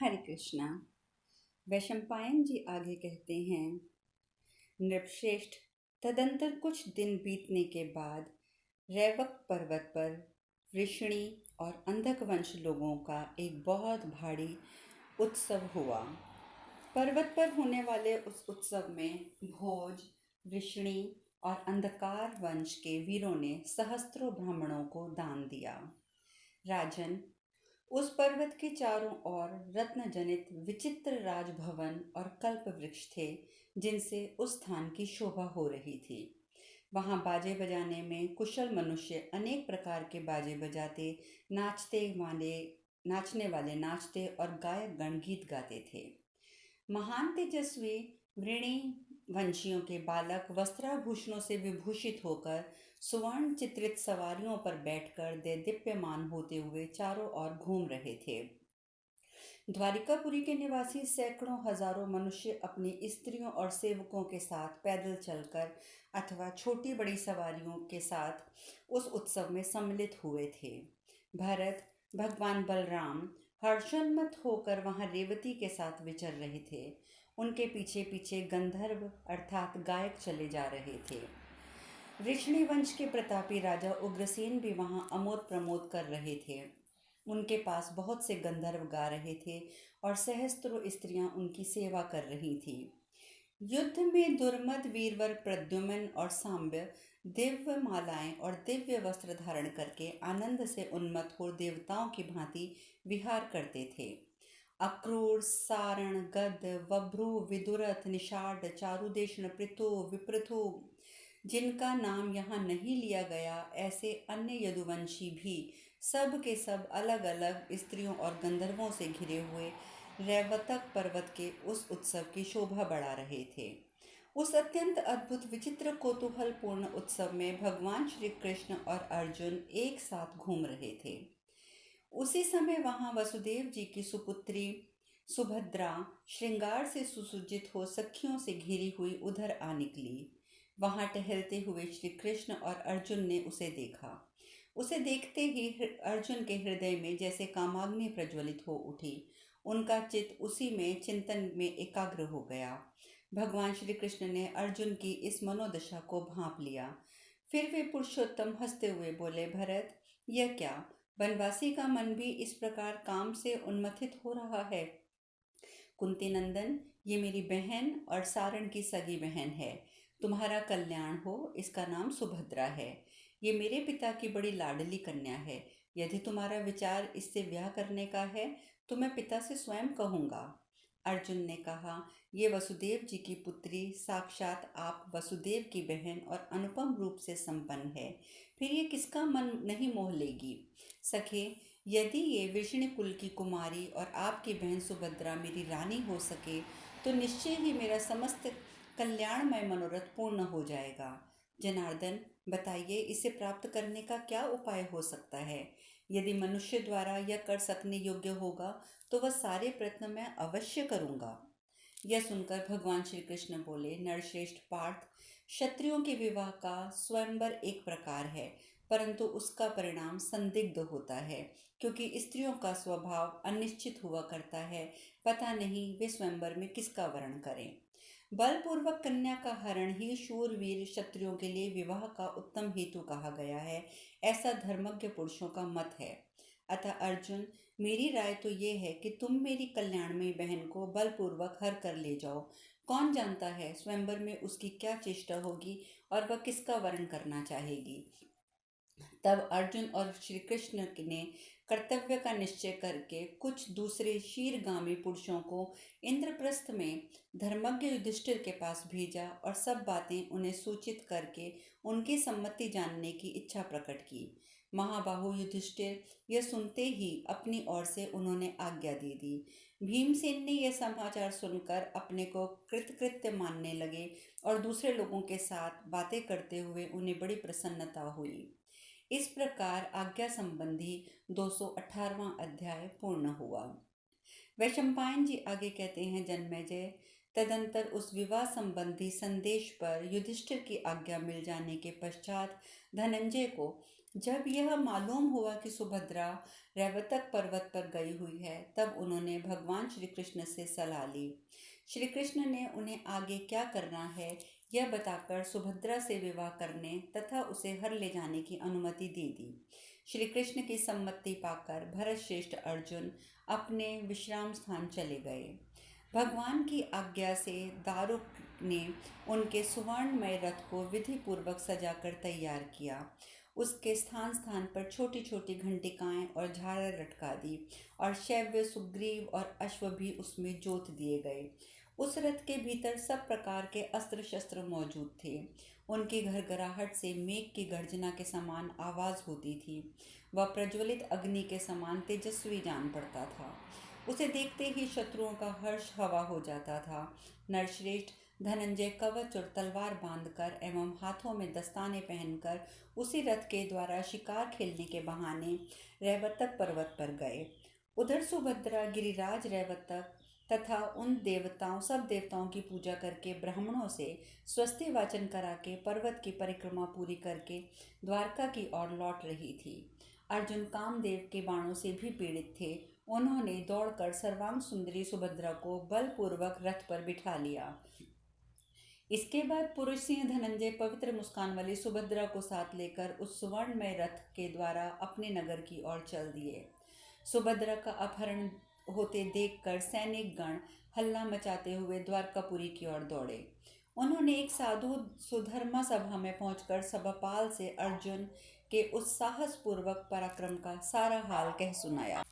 हरे कृष्णा। वैशंपायन जी आगे कहते हैं, नृपश्रेष्ठ, तदंतर कुछ दिन बीतने के बाद रैवक पर्वत पर वृषणी और अंधक वंश लोगों का एक बहुत भारी उत्सव हुआ। पर्वत पर होने वाले उस उत्सव में भोज, वृषणी और अंधकार वंश के वीरों ने सहस्त्रों ब्राह्मणों को दान दिया। राजन, उस पर्वत के चारों ओर रत्न जनित विचित्र राजभवन और कल्प वृक्ष थे, जिनसे उस स्थान की शोभा हो रही थी। वहां बाजे बजाने में कुशल मनुष्य अनेक प्रकार के बाजे बजाते, नाचने वाले नाचते और गायक गण गीत गाते थे। महान तेजस्वी वृणी वंशियों के बालक वस्त्राभूषणों से विभूषित होकर सुवर्ण चित्रित सवारियों पर बैठकर देदीप्यमान होते हुए चारों ओर घूम रहे थे। द्वारिकापुरी के निवासी सैकड़ों हजारों मनुष्य अपनी स्त्रियों और सेवकों के साथ पैदल चलकर अथवा छोटी बड़ी सवारियों के साथ उस उत्सव में सम्मिलित हुए थे। भरत, भगवान बलराम हर्षोन्मत्त होकर वहां रेवती के साथ विचर रहे थे। उनके पीछे पीछे गंधर्व अर्थात गायक चले जा रहे थे। वृषणी वंश के प्रतापी राजा उग्रसेन भी वहां अमोद प्रमोद कर रहे थे। उनके पास बहुत से गंधर्व गा रहे थे और सहस्त्रों स्त्रियां उनकी सेवा कर रही थी। युद्ध में दुर्मद वीरवर प्रद्युम्न और सांब्य दिव्य मालाएं और दिव्य वस्त्र धारण करके आनंद से उन्मत्त हो देवताओं की भांति विहार करते थे। अक्रूर, सारण, गद, वभ्रु, विदुरथ, निषाद, चारुदेशन, पृथु, विपृथु, जिनका नाम यहाँ नहीं लिया गया, ऐसे अन्य यदुवंशी भी सब के सब अलग अलग स्त्रियों और गंधर्वों से घिरे हुए रैवतक पर्वत के उस उत्सव की शोभा बढ़ा रहे थे। उस अत्यंत अद्भुत विचित्र कौतूहलपूर्ण उत्सव में भगवान श्री कृष्ण और अर्जुन एक साथ घूम रहे थे। उसी समय वहां वसुदेव जी की सुपुत्री सुभद्रा श्रृंगार से सुसज्जित हो सखियों से घिरी हुई उधर आ निकली। वहां टहलते हुए श्री कृष्ण और अर्जुन ने उसे देखा। उसे देखते ही अर्जुन के हृदय में जैसे कामाग्नि प्रज्वलित हो उठी। उनका चित्त उसी में चिंतन में एकाग्र हो गया। भगवान श्री कृष्ण ने अर्जुन की इस मनोदशा को भांप लिया। फिर वे पुरुषोत्तम हंसते हुए बोले, भरत, यह क्या, वनवासी का मन भी इस प्रकार काम से उन्मथित हो रहा है? कुंती नंदन, ये मेरी बहन और सारण की सगी बहन है। तुम्हारा कल्याण हो, इसका नाम सुभद्रा है। ये मेरे पिता की बड़ी लाडली कन्या है। यदि तुम्हारा विचार इससे ब्याह करने का है तो मैं पिता से स्वयं कहूँगा। अर्जुन ने कहा, ये वसुदेव जी की पुत्री, साक्षात आप वसुदेव की बहन और अनुपम रूप से संपन्न है, फिर ये किसका मन नहीं मोह लेगी? सखे, यदि ये वृषण कुल की कुमारी और आपकी बहन सुभद्रा मेरी रानी हो सके तो निश्चय ही मेरा समस्त कल्याणमय मनोरथ पूर्ण हो जाएगा। जनार्दन, बताइए, इसे प्राप्त करने का क्या उपाय हो सकता है? यदि मनुष्य द्वारा यह कर सकने योग्य होगा तो वह सारे प्रयत्न मैं अवश्य करूँगा। यह सुनकर भगवान श्री कृष्ण बोले, नरश्रेष्ठ पार्थ, क्षत्रियों के विवाह का स्वयंवर एक प्रकार है, परंतु उसका परिणाम संदिग्ध होता है, क्योंकि स्त्रियों का स्वभाव अनिश्चित हुआ करता है। पता नहीं वे स्वयंवर में किसका वर्ण करें। बलपूर्वक कन्या का हरण ही शूरवीर क्षत्रियों के लिए विवाह का उत्तम हेतु कहा गया है, ऐसा धर्मज्ञ पुरुषों का मत है। अतः अर्जुन, मेरी राय तो ये है कि तुम मेरी कल्याणमयी बहन को बलपूर्वक हर कर ले जाओ। कौन जानता है स्वयंवर में उसकी क्या चेष्टा होगी और वह किसका वर्ण करना चाहेगी। तब अर्जुन और श्री कृष्ण ने कर्तव्य का निश्चय करके कुछ दूसरे शीरगामी पुरुषों को इंद्रप्रस्थ में धर्मज्ञ युधिष्ठिर के पास भेजा और सब बातें उन्हें सूचित करके उनकी सम्मति जानने की इच्छा प्रकट की। महाबाहु युधिष्ठिर यह सुनते ही अपनी ओर से उन्होंने आज्ञा दे दी। भीमसेन ने यह समाचार सुनकर अपने को कृतकृत्य मानने लगे और दूसरे लोगों के साथ बातें करते हुए उन्हें बड़ी प्रसन्नता हुई। इस प्रकार आज्ञा संबंधी 218वां अध्याय पूर्ण हुआ। वैशंपायन जी आगे कहते हैं, जन्मेजय, तदंतर उस विवाह संबंधी संदेश पर युधिष्ठिर की आज्ञा मिल जाने के पश्चात धनंजय को जब यह मालूम हुआ कि सुभद्रा रैवतक पर्वत पर गई हुई है, तब उन्होंने भगवान श्री कृष्ण से सलाह ली। श्री कृष्ण ने उन्हें आगे क्या करना है यह बताकर सुभद्रा से विवाह करने तथा उसे हर ले जाने की अनुमति दे दी। श्री कृष्ण की सम्मति पाकर भरत श्रेष्ठ अर्जुन अपने विश्राम स्थान चले गए। भगवान की आज्ञा से दारुक ने उनके सुवर्णमय रथ को विधि पूर्वक सजाकर तैयार किया। उसके स्थान स्थान पर छोटी छोटी घंटिकाएं और झालर लटका दी और शैव्य, सुग्रीव और अश्व भी उसमें जोत दिए गए। उस रथ के भीतर सब प्रकार के अस्त्र शस्त्र मौजूद थे। उनकी घरघराहट से मेघ की गर्जना के समान आवाज होती थी। वह प्रज्वलित अग्नि के समान तेजस्वी जान पड़ता था। उसे देखते ही शत्रुओं का हर्ष हवा हो जाता था। नरश्रेष्ठ धनंजय कवच और तलवार बांधकर एवं हाथों में दस्ताने पहनकर उसी रथ के द्वारा शिकार खेलने के बहाने रैवतक पर्वत पर गए। उधर सुभद्रा गिरिराज रैवतक तथा उन सब देवताओं की पूजा करके ब्राह्मणों से स्वस्ति वाचन करा के पर्वत की परिक्रमा पूरी करके द्वारका की ओर लौट रही थी। अर्जुन कामदेव के बाणों से भी पीड़ित थे। उन्होंने दौड़कर सर्वांग सुंदरी सुभद्रा को बलपूर्वक रथ पर बिठा लिया। इसके बाद पुरुष सिंह धनंजय पवित्र मुस्कान वाली सुभद्रा को साथ लेकर उस सुवर्णमय रथ के द्वारा अपने नगर की ओर चल दिए। सुभद्रा का अपहरण होते देखकर सैनिक गण हल्ला मचाते हुए द्वारकापुरी की ओर दौड़े। उन्होंने एक साधु सुधर्मा सभा में पहुंचकर सभापाल से अर्जुन के उत्साहपूर्वक पराक्रम का सारा हाल कह सुनाया।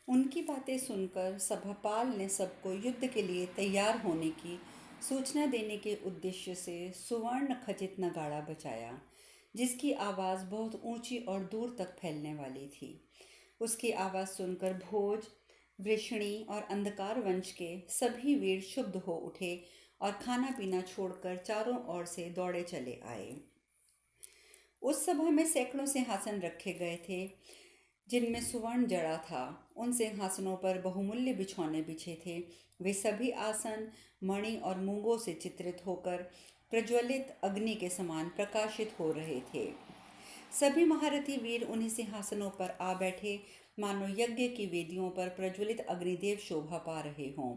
उनकी बातें सुनकर सभापाल ने सबको युद्ध के लिए तैयार होने की सूचना देने के उद्देश्य से सुवर्ण खचित नगाड़ा बजाया, जिसकी आवाज़ बहुत ऊंची और दूर तक फैलने वाली थी। उसकी आवाज़ सुनकर भोज, वृषणी और अंधकार वंश के सभी वीर क्षुब्ध हो उठे और खाना पीना छोड़कर चारों ओर से दौड़े चले आए। उस सभा में सैकड़ों सिंहासन रखे गए थे जिनमें सुवर्ण जड़ा था। उन सिंहासनों पर बहुमूल्य बिछौने बिछे थे। वे सभी आसन मणि और मूंगों से चित्रित होकर प्रज्वलित अग्नि के समान प्रकाशित हो रहे थे। सभी महारथी वीर उन्हीं सिंहासनों पर आ बैठे मानो यज्ञ की वेदियों पर प्रज्वलित अग्निदेव शोभा पा रहे हों।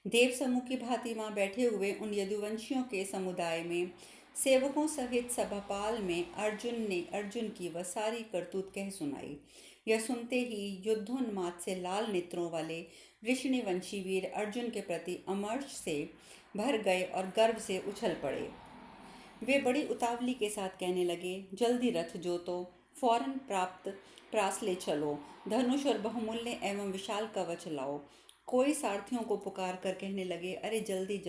देव समूह की भांति वहां बैठे हुए उन यदुवंशियों के समुदाय में सेवकों सहित सभापाल में अर्जुन की वह सारी करतूत कह सुनाई। यह सुनते ही युद्धोन्माद से लाल नेत्रों वाले वृषणिवंशी वीर अर्जुन के प्रति अमर्ष से भर गए और गर्व से उछल पड़े। वे बड़ी उतावली के साथ कहने लगे, जल्दी रथ जोतो, फौरन प्रास ले चलो, धनुष और बहुमूल्य एवं विशाल कवच लाओ। कोई सारथियों को पुकार कर कहने लगे, अरे जल्दी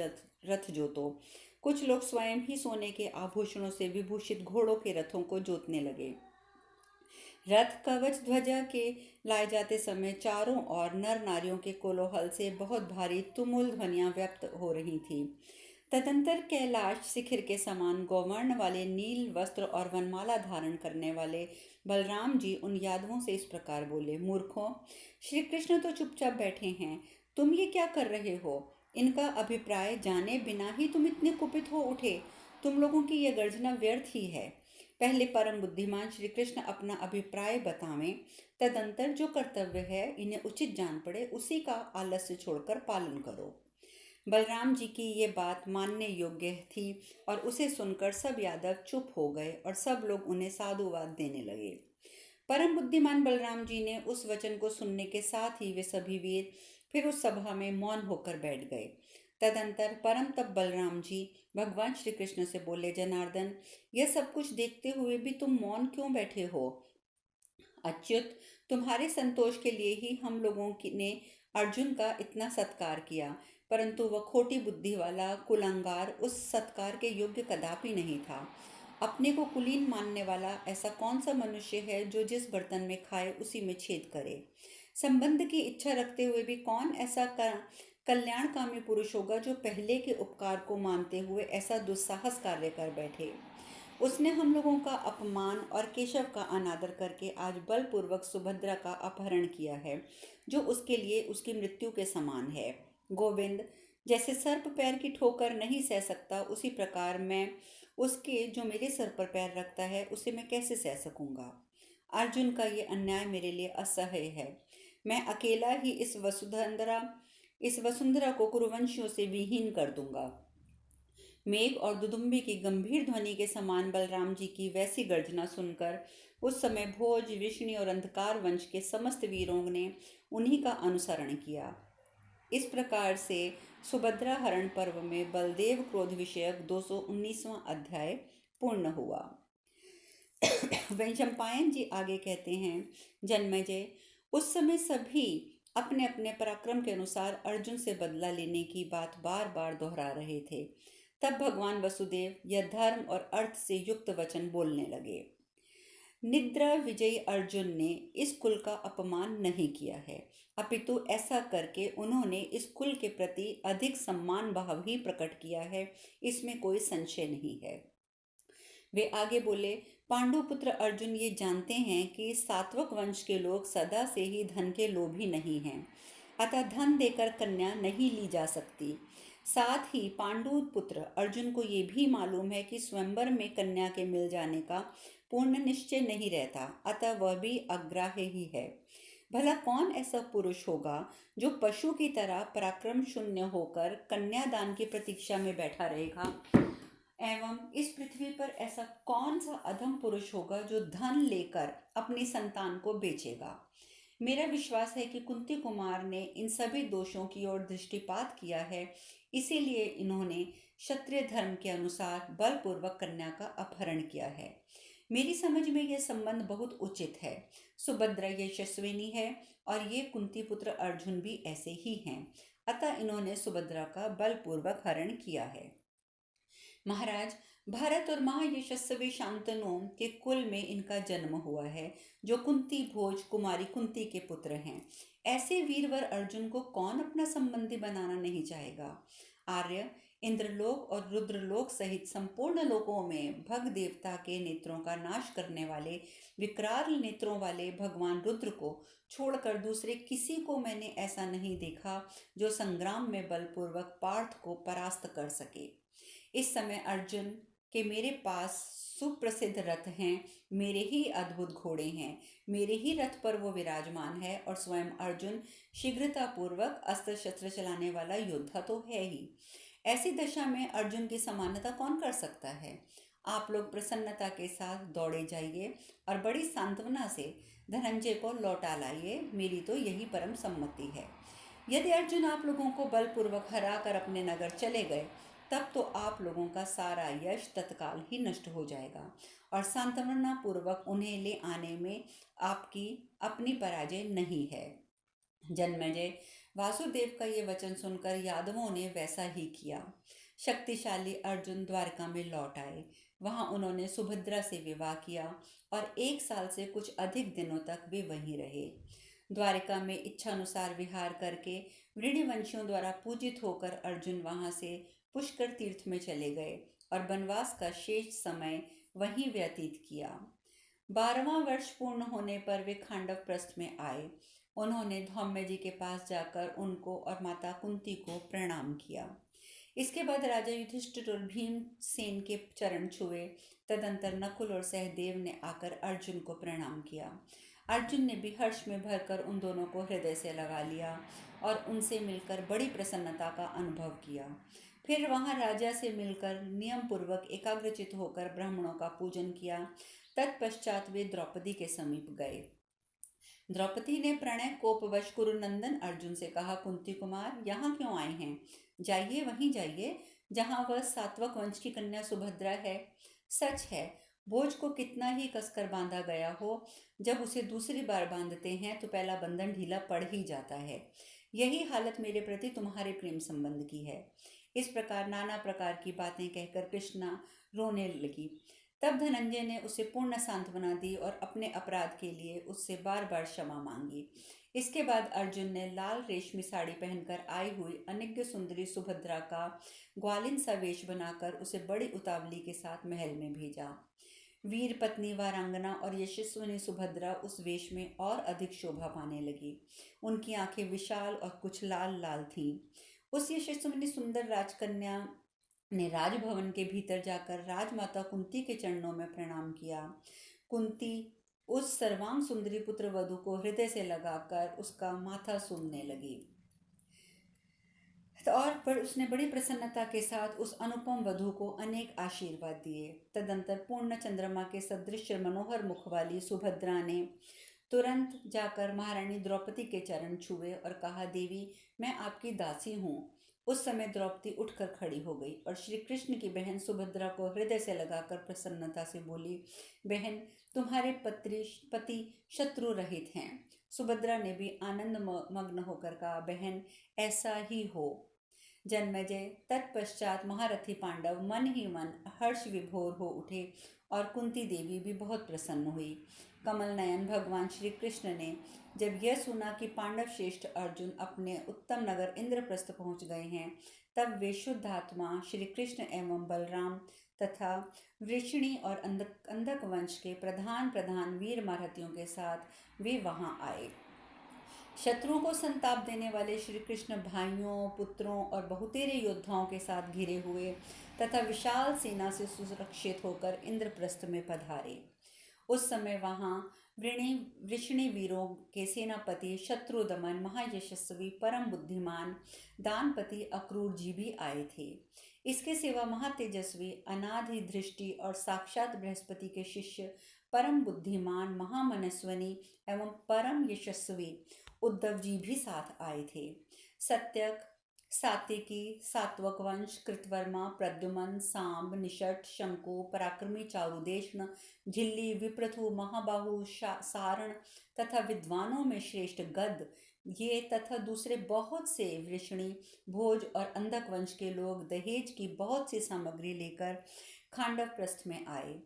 रथ जोतो। कुछ लोग स्वयं ही सोने के आभूषणों से विभूषित घोड़ों के रथों को जोतने लगे। रथ कवच ध्वजा के लाए जाते समय चारों ओर नर नारियों के कोलाहल से बहुत भारी तुमुल ध्वनियां व्यक्त हो रही थी। तदंतर कैलाश शिखर के समान गौवर्ण वाले नील वस्त्र और वनमाला धारण करने वाले बलराम जी उन यादवों से इस प्रकार बोले, मूर्खों, श्री कृष्ण तो चुपचाप बैठे हैं, तुम ये क्या कर रहे हो? इनका अभिप्राय जाने बिना ही तुम इतने कुपित हो उठे। तुम लोगों की यह गर्जना व्यर्थ ही है। पहले परम बुद्धिमान श्री कृष्ण अपना अभिप्राय बतावें, तदंतर जो कर्तव्य है इन्हें उचित जान पड़े उसी का आलस्य छोड़कर पालन करो। बलराम जी की ये बात मानने योग्य थी और उसे सुनकर सब यादव चुप हो गए और सब लोग उन्हें साधुवाद देने लगे। परम बुद्धिमान बलराम जी ने उस वचन को सुनने के साथ ही वे सभी वीर फिर उस सभा में मौन होकर बैठ गए। तदंतर परम तप बलराम जी भगवान श्री कृष्ण से बोले, जनार्दन, यह सब कुछ देखते हुए भी तुम मौन क्यों बैठे हो? अच्युत, तुम्हारे संतोष के लिए ही हम लोगों ने अर्जुन का इतना सत्कार किया, परंतु वह खोटी बुद्धि वाला कुलंगार उस सत्कार के योग्य कदापि नहीं था। अपने को कुलीन मानने वाला ऐसा कौन सा मनुष्य है जो जिस बर्तन में खाए उसी में छेद करे? संबंध की इच्छा रखते हुए भी कौन ऐसा कल्याणकामी पुरुष होगा जो पहले के उपकार को मानते हुए ऐसा दुस्साहस कार्य कर बैठे? उसने हम लोगों का अपमान और केशव का अनादर करके आज बलपूर्वक सुभद्रा का अपहरण किया है, जो उसके लिए उसकी मृत्यु के समान है। गोविंद, जैसे सर्प पैर की ठोकर नहीं सह सकता, उसी प्रकार मैं उसके जो मेरे सर पर पैर रखता है उसे मैं कैसे सह सकूंगा। अर्जुन का ये अन्याय मेरे लिए असह्य है। मैं अकेला ही इस वसुंधरा को कुरुवंशियों से विहीन कर दूंगा। मेघ और दुदुम्बी की गंभीर ध्वनि के समान बलराम जी की वैसी गर्जना सुनकर उस समय भोज, विष्णु और अंधकार वंश के समस्त वीरों ने उन्हीं का अनुसरण किया। इस प्रकार से सुभद्रा हरण पर्व में बलदेव क्रोध विषयक 219वां अध्याय पूर्ण हुआ। वैशंपायन जी आगे कहते हैं, जन्मेजय, उस समय सभी अपने अपने पराक्रम के अनुसार अर्जुन से बदला लेने की बात बार बार दोहरा रहे थे। तब भगवान वसुदेव यह धर्म और अर्थ से युक्त वचन बोलने लगे। निद्रा विजयी अर्जुन ने इस कुल का अपमान नहीं किया है, अपितु ऐसा करके उन्होंने इस कुल के प्रति अधिक सम्मान भाव ही प्रकट किया है, इसमें कोई संशय नहीं है। वे आगे बोले, पांडुपुत्र अर्जुन ये जानते हैं कि सात्वक वंश के लोग सदा से ही धन के लोभी नहीं हैं, अतः धन देकर कन्या नहीं ली जा सकती। साथ ही पांडुपुत्र अर्जुन को ये भी मालूम है कि स्वयंवर में कन्या के मिल जाने का पूर्ण निश्चय नहीं रहता, अतः वह भी अग्राह्य ही है। भला कौन ऐसा पुरुष होगा जो पशु की तरह पराक्रम शून्य होकर कन्यादान की प्रतीक्षा में बैठा रहेगा? एवं इस पृथ्वी पर ऐसा कौन सा अधम पुरुष होगा जो धन लेकर अपनी संतान को बेचेगा? मेरा विश्वास है कि कुंती कुमार ने इन सभी दोषों की ओर दृष्टिपात किया है, इसीलिए इन्होंने क्षत्रिय धर्म के अनुसार बलपूर्वक कन्या का अपहरण किया है। मेरी समझ में यह संबंध बहुत उचित है। सुभद्रा यशस्विनी है और ये कुंती पुत्र अर्जुन भी ऐसे ही हैं, अतः इन्होंने सुभद्रा का बलपूर्वक हरण किया है। महाराज, भारत और महायशस्वी शांतनु के कुल में इनका जन्म हुआ है, जो कुंती भोज कुमारी कुंती के पुत्र हैं। ऐसे वीरवर अर्जुन को कौन अपना संबंधी बनाना नहीं चाहेगा? आर्य, इंद्रलोक और रुद्रलोक सहित संपूर्ण लोकों में भग देवता के नेत्रों का नाश करने वाले विकराल नेत्रों वाले भगवान रुद्र को छोड़कर दूसरे किसी को मैंने ऐसा नहीं देखा जो संग्राम में बलपूर्वक पार्थ को परास्त कर सके। इस समय अर्जुन के मेरे पास सुप्रसिद्ध रथ हैं, मेरे ही अद्भुत घोड़े हैं, मेरे ही रथ पर वो विराजमान है और स्वयं अर्जुन शीघ्रतापूर्वक अस्त्र शस्त्र चलाने वाला योद्धा तो है ही। ऐसी दशा में अर्जुन की समानता कौन कर सकता है? आप लोग प्रसन्नता के साथ दौड़े जाइए और बड़ी सांत्वना से धनंजय को लौटा लाइए, मेरी तो यही परम सम्मति है। यदि अर्जुन आप लोगों को बलपूर्वक हरा कर अपने नगर चले गए, तब तो आप लोगों का सारा यश तत्काल ही नष्ट हो जाएगा और सांत्वना पूर्वक उन्हें ले आने में आपकी अपनी पराजय नहीं है। जन्मेजय, वासुदेव का ये वचन सुनकर यादवों ने वैसा ही किया। शक्तिशाली अर्जुन द्वारका में लौट आए। वहां उन्होंने सुभद्रा से विवाह किया और 1 साल से कुछ अधिक दिनों तक वे वहीं रहे। द्वारिका में इच्छानुसार विहार करके वृणिवंशियों द्वारा पूजित होकर अर्जुन वहां से पुष्कर तीर्थ में चले गए और वनवास का शेष समय वहीं व्यतीत किया। 12वां वर्ष पूर्ण होने पर वे खांडव प्रस्थ में आए। उन्होंने धौम्य जी के पास जाकर उनको और माता कुंती को प्रणाम किया। इसके बाद राजा युधिष्ठिर और भीमसेन के चरण छुए। तदंतर नकुल और सहदेव ने आकर अर्जुन को प्रणाम किया। अर्जुन ने भी हर्ष में भरकर उन दोनों को हृदय से लगा लिया और उनसे मिलकर बड़ी प्रसन्नता का अनुभव किया। फिर वहां राजा से मिलकर नियम पूर्वक एकाग्रचित होकर ब्राह्मणों का पूजन किया। तत्पश्चात वे द्रौपदी के समीप गए। द्रौपदी ने प्रणय कोपवश कुरुनंदन अर्जुन से कहा, कुंती कुमार यहाँ क्यों आए हैं? जाइए, वहीं जाइए जहाँ वह सात्वक वंश की कन्या सुभद्रा है। सच है, बोझ को कितना ही कसकर बांधा गया हो, जब उसे दूसरी बार बांधते हैं तो पहला बंधन ढीला पड़ ही जाता है। यही हालत मेरे प्रति तुम्हारे प्रेम संबंध की है। इस प्रकार नाना प्रकार की बातें कहकर कृष्णा रोने लगी। तब धनंजय ने उसे पूर्ण सांत्वना दी और अपने अपराध के लिए उससे बार बार क्षमा मांगी। इसके बाद अर्जुन ने लाल रेशमी साड़ी पहनकर आई हुई अनिज्ञ सुंदरी सुभद्रा का ग्वालिन सा वेश बनाकर उसे बड़ी उतावली के साथ महल में भेजा। वीर पत्नी वारांगना और यशस्विनी सुभद्रा उस वेश में और अधिक शोभा पाने लगी। उनकी आंखें विशाल और कुछ लाल लाल थीं। उस यशस्विनी सुंदर राजकन्या ने राजभवन के भीतर जाकर राजमाता कुंती के चरणों में प्रणाम किया। कुंती उस सर्वांग सुंदरी पुत्र वधु को हृदय से लगाकर उसका माथा सूंघने लगी और पर उसने बड़ी प्रसन्नता के साथ उस अनुपम वधु को अनेक आशीर्वाद दिए। तदंतर पूर्ण चंद्रमा के सदृश मनोहर मुख वाली सुभद्रा ने तुरंत जाकर महारानी द्रौपदी के चरण छुए और कहा, देवी मैं आपकी दासी हूँ। उस समय द्रौपदी उठकर खड़ी हो गई और श्री कृष्ण की बहन सुभद्रा को हृदय से लगाकर प्रसन्नता से बोली, बहन तुम्हारे पति शत्रु रहित हैं। सुभद्रा ने भी आनंद मग्न होकर कहा, बहन ऐसा ही हो। जन्मेजय तत्पश्चात महारथी पांडव मन ही मन हर्ष विभोर हो उठे और कुंती देवी भी बहुत प्रसन्न हुई। कमल नयन भगवान श्री कृष्ण ने जब यह सुना कि पांडव श्रेष्ठ अर्जुन अपने उत्तम नगर इंद्रप्रस्थ पहुंच गए हैं, तब वे शुद्ध आत्मा श्री कृष्ण एवं बलराम तथा वृषणी और अंधक वंश के प्रधान वीर महारथियों के साथ वे वहां आए। शत्रुओं को संताप देने वाले श्री कृष्ण भाइयों, पुत्रों और बहुतेरे योद्धाओं के साथ घिरे हुए तथा विशाल सेना से सुरक्षित होकर इंद्रप्रस्थ में पधारे। उस समय वहां वृषणी वीरों के सेनापति शत्रुदमन, महायशस्वी, परम बुद्धिमान दानपति अक्रूर जी भी आए थे। इसके सिवा महातेजस्वी, अनादि दृष्टि और साक्षात बृहस्पति के शिष्य, परम बुद्धिमान, महामनस्वनी एवं परम यशस्वी उद्धव जी भी साथ आए थे। सत्यक, सात्यकी, सात्वक वंश, कृतवर्मा, प्रद्युमन, सांब, निषट, शंकु, पराक्रमी चारुदेशन, झिल्ली, विप्रथु, महाबाहु, सारण तथा विद्वानों में श्रेष्ठ गद, ये तथा दूसरे बहुत से वृषणी, भोज और अंधक वंश के लोग दहेज की बहुत सी सामग्री लेकर खांडव प्रस्थ में आए।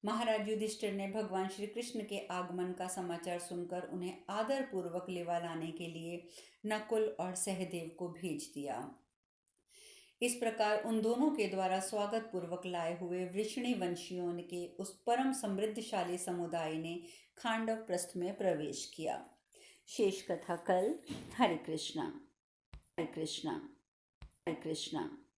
महाराज युधिष्ठिर ने भगवान श्री कृष्ण के आगमन का समाचार सुनकर उन्हें आदर पूर्वक लेवा लाने के लिए नकुल और सहदेव को भेज दिया। इस प्रकार उन दोनों के द्वारा स्वागत पूर्वक लाए हुए वृषणी वंशियों के उस परम समृद्धशाली समुदाय ने खांडव प्रस्थ में प्रवेश किया। शेष कथा कल। हरे कृष्णा, हरे कृष्णा, हरे कृष्णा।